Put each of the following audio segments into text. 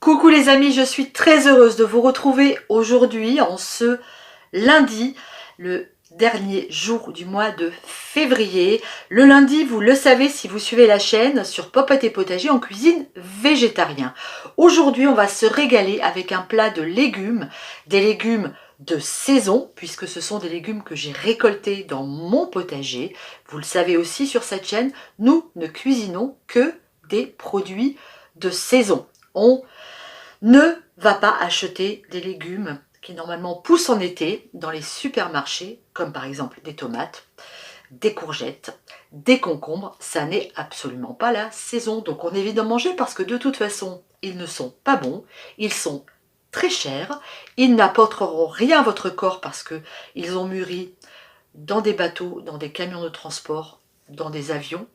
Coucou les amis, je suis très heureuse de vous retrouver aujourd'hui en ce lundi, le dernier jour du mois de février. Le lundi, vous le savez si vous suivez la chaîne, sur Popote et Potager, en cuisine végétarien. Aujourd'hui, on va se régaler avec un plat de légumes, des légumes de saison, puisque ce sont des légumes que j'ai récoltés dans mon potager. Vous le savez aussi sur cette chaîne, nous ne cuisinons que des produits de saison. On ne va pas acheter des légumes qui normalement poussent en été dans les supermarchés, comme par exemple des tomates, des courgettes, des concombres. Ça n'est absolument pas la saison, donc on évite d'en manger parce que de toute façon, ils ne sont pas bons, ils sont très chers, ils n'apporteront rien à votre corps parce qu'ils ont mûri dans des bateaux, dans des camions de transport, dans des avions.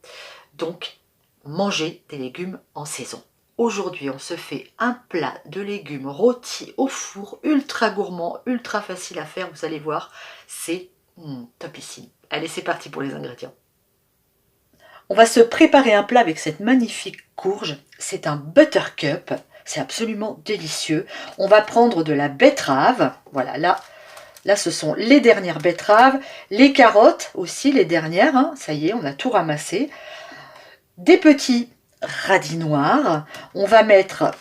Donc, mangez des légumes en saison. Aujourd'hui, on se fait un plat de légumes rôtis au four, ultra gourmand, ultra facile à faire, vous allez voir, c'est topissime. Allez, c'est parti pour les ingrédients. On va se préparer un plat avec cette magnifique courge, c'est un buttercup, c'est absolument délicieux. On va prendre de la betterave, voilà, là ce sont les dernières betteraves, les carottes aussi, les dernières, hein, ça y est, on a tout ramassé. Des petits radis noirs, on va mettre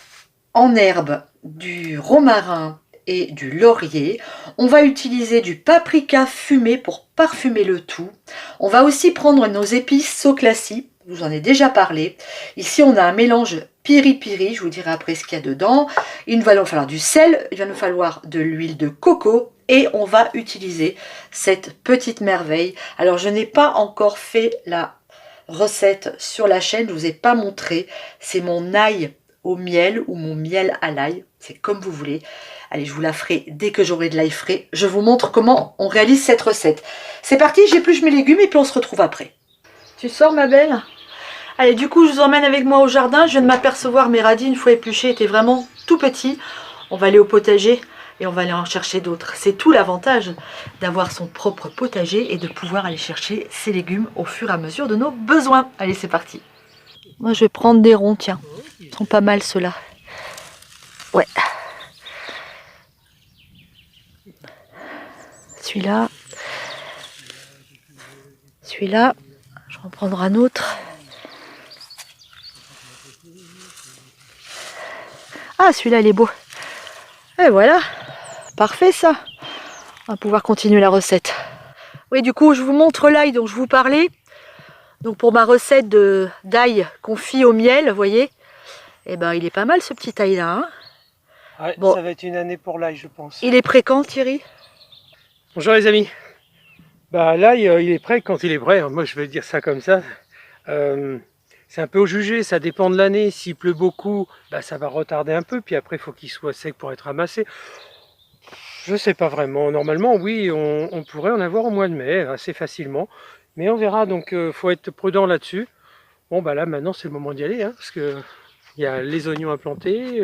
en herbe du romarin et du laurier, on va utiliser du paprika fumé pour parfumer le tout, on va aussi prendre nos épices Soclassi, je vous en ai déjà parlé, ici on a un mélange piri-piri, je vous dirai après ce qu'il y a dedans, il va nous falloir du sel, il va nous falloir de l'huile de coco et on va utiliser cette petite merveille. Alors je n'ai pas encore fait la recette sur la chaîne, je ne vous ai pas montré, c'est mon ail au miel ou mon miel à l'ail, c'est comme vous voulez. Allez, je vous la ferai dès que j'aurai de l'ail frais, je vous montre comment on réalise cette recette. C'est parti, j'épluche mes légumes et puis on se retrouve après. Tu sors ma belle? Allez, du coup je vous emmène avec moi au jardin, je viens de m'apercevoir mes radis une fois épluchés étaient vraiment tout petits. On va aller au potager et on va aller en chercher d'autres. C'est tout l'avantage d'avoir son propre potager et de pouvoir aller chercher ses légumes au fur et à mesure de nos besoins. Allez, c'est parti. Moi, je vais prendre des ronds, tiens. Ils sont pas mal ceux-là. Ouais. Celui-là. Celui-là. Je vais en prendre un autre. Ah, celui-là, il est beau. Et voilà. Parfait ça, on va pouvoir continuer la recette. Oui, du coup je vous montre l'ail dont je vous parlais. Donc pour ma recette d'ail confit au miel, vous voyez, eh ben il est pas mal ce petit ail là. Hein, ouais, bon. Ça va être une année pour l'ail je pense. Il est prêt quand Thierry? Bonjour les amis. Bah l'ail il est prêt quand il est prêt, moi je vais dire ça comme ça. C'est un peu au jugé, ça dépend de l'année. S'il pleut beaucoup, bah, ça va retarder un peu, puis après il faut qu'il soit sec pour être ramassé. Je sais pas vraiment. Normalement, oui, on pourrait en avoir au mois de mai, assez facilement. Mais on verra, donc faut être prudent là-dessus. Bon, bah là, maintenant, c'est le moment d'y aller, hein, parce que il y a les oignons à planter,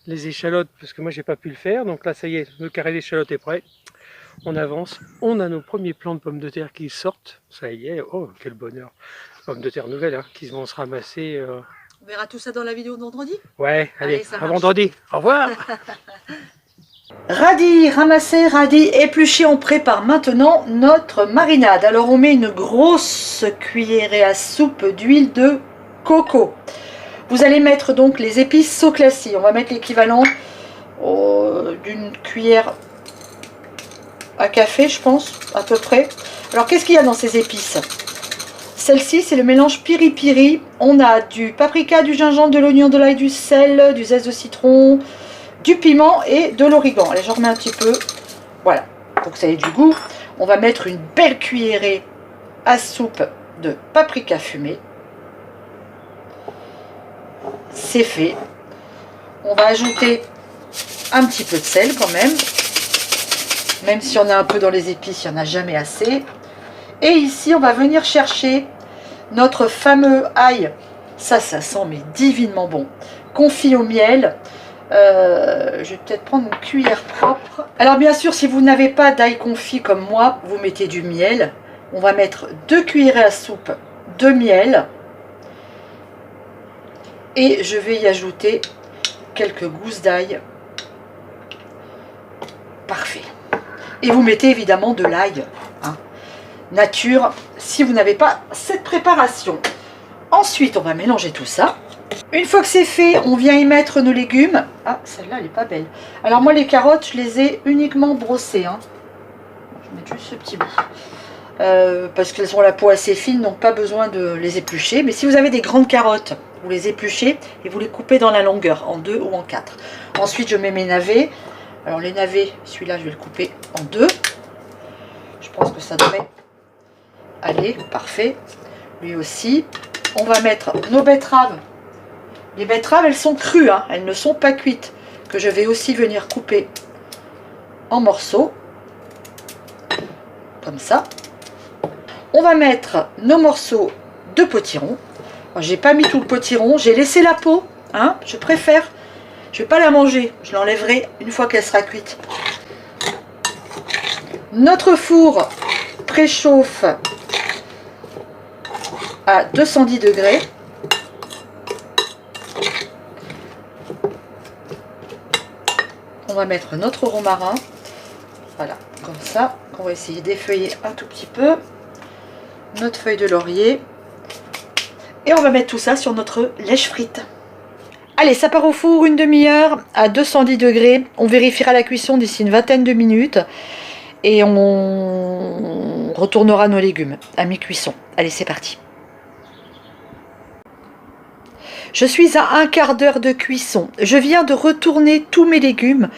les échalotes, parce que moi, j'ai pas pu le faire. Donc là, ça y est, le carré d'échalotes est prêt. On avance. On a nos premiers plants de pommes de terre qui sortent. Ça y est, oh, quel bonheur. Pommes de terre nouvelles, hein, qui vont se ramasser. On verra tout ça dans la vidéo de vendredi. Ouais, allez à vendredi. Au revoir. Radis ramassés, radis épluchés, on prépare maintenant notre marinade. Alors on met une grosse cuillerée à soupe d'huile de coco. Vous allez mettre donc les épices Soclassi. On va mettre l'équivalent d'une cuillère à café, je pense, à peu près. Alors qu'est-ce qu'il y a dans ces épices? Celle-ci, c'est le mélange piri-piri. On a du paprika, du gingembre, de l'oignon, de l'ail, du sel, du zeste de citron, du piment et de l'origan. Allez, j'en remets un petit peu. Voilà, pour que ça ait du goût. On va mettre une belle cuillerée à soupe de paprika fumé. C'est fait. On va ajouter un petit peu de sel quand même. Même si on a un peu dans les épices, il n'y en a jamais assez. Et ici, on va venir chercher notre fameux ail. Ça sent mais divinement bon. Confit au miel. Je vais peut-être prendre une cuillère propre. Alors bien sûr, si vous n'avez pas d'ail confit comme moi, vous mettez du miel. On va mettre 2 cuillerées à soupe de miel. Et je vais y ajouter quelques gousses d'ail. Parfait. Et vous mettez évidemment de l'ail, hein, nature, si vous n'avez pas cette préparation. Ensuite, on va mélanger tout ça. Une fois que c'est fait, on vient y mettre nos légumes. Ah, celle-là, elle n'est pas belle. Alors moi, les carottes, je les ai uniquement brossées. Hein. Je vais mettre juste ce petit bout. Parce qu'elles ont la peau assez fine, donc pas besoin de les éplucher. Mais si vous avez des grandes carottes, vous les épluchez et vous les coupez dans la longueur, en 2 ou en 4. Ensuite, je mets mes navets. Alors les navets, celui-là, je vais le couper en 2. Je pense que ça devrait aller, parfait. Lui aussi. On va mettre nos betteraves. Les betteraves, elles sont crues, hein, elles ne sont pas cuites. Que je vais aussi venir couper en morceaux. Comme ça. On va mettre nos morceaux de potiron. J'ai pas mis tout le potiron, j'ai laissé la peau. Hein, je préfère. Je ne vais pas la manger, je l'enlèverai une fois qu'elle sera cuite. Notre four préchauffe à 210 degrés. On va mettre notre romarin. Voilà, comme ça. On va essayer d'effeuiller un tout petit peu. Notre feuille de laurier. Et on va mettre tout ça sur notre lèche frite. Allez, ça part au four une demi-heure à 210 degrés. On vérifiera la cuisson d'ici une vingtaine de minutes. Et on retournera nos légumes à mi-cuisson. Allez, c'est parti. Je suis à un quart d'heure de cuisson. Je viens de retourner tous mes légumes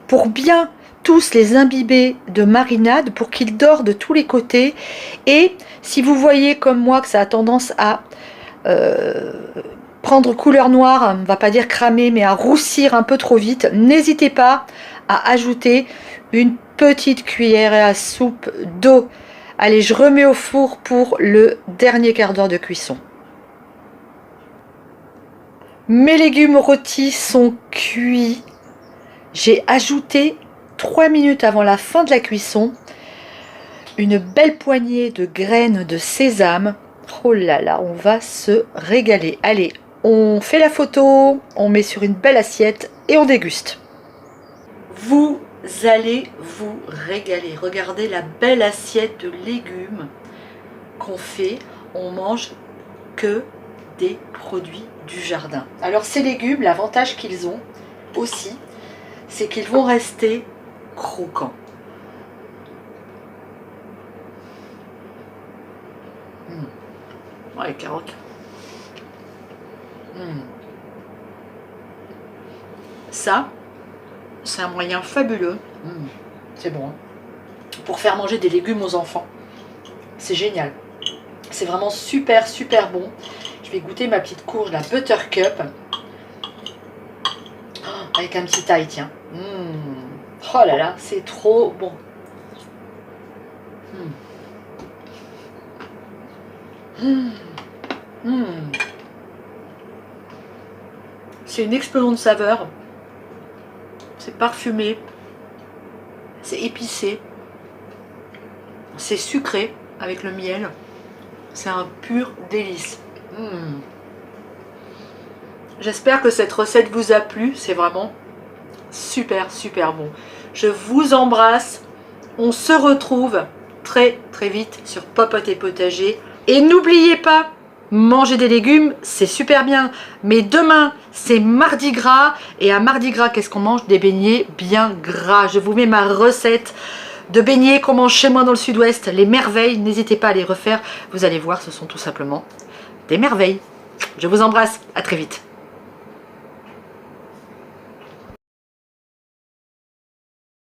pour bien tous les imbiber de marinade, pour qu'ils dorent de tous les côtés. Et si vous voyez comme moi que ça a tendance à prendre couleur noire, on ne va pas dire cramer, mais à roussir un peu trop vite, n'hésitez pas à ajouter une petite cuillère à soupe d'eau. Allez, je remets au four pour le dernier quart d'heure de cuisson. Mes légumes rôtis sont cuits. J'ai ajouté 3 minutes avant la fin de la cuisson une belle poignée de graines de sésame. Oh là là, on va se régaler. Allez, on fait la photo, on met sur une belle assiette et on déguste. Vous allez vous régaler. Regardez la belle assiette de légumes qu'on fait. On mange que des produits du jardin. Alors ces légumes, l'avantage qu'ils ont aussi, c'est qu'ils vont rester croquants. Les carottes. Ça, c'est un moyen fabuleux. C'est bon. Hein, pour faire manger des légumes aux enfants. C'est génial. C'est vraiment super, super bon. Je vais goûter ma petite courge, la Buttercup. Oh, avec un petit ail, tiens. Oh là là, c'est trop bon. C'est une explosion de saveurs. C'est parfumé. C'est épicé. C'est sucré avec le miel. C'est un pur délice. J'espère que cette recette vous a plu. C'est vraiment super, super bon. Je vous embrasse. On se retrouve très, très vite sur Popote et Potager. Et n'oubliez pas, manger des légumes, c'est super bien. Mais demain, c'est Mardi Gras. Et à Mardi Gras, qu'est-ce qu'on mange? Des beignets bien gras. Je vous mets ma recette de beignets qu'on mange chez moi dans le sud-ouest. Les merveilles, n'hésitez pas à les refaire. Vous allez voir, ce sont tout simplement des merveilles. Je vous embrasse, à très vite.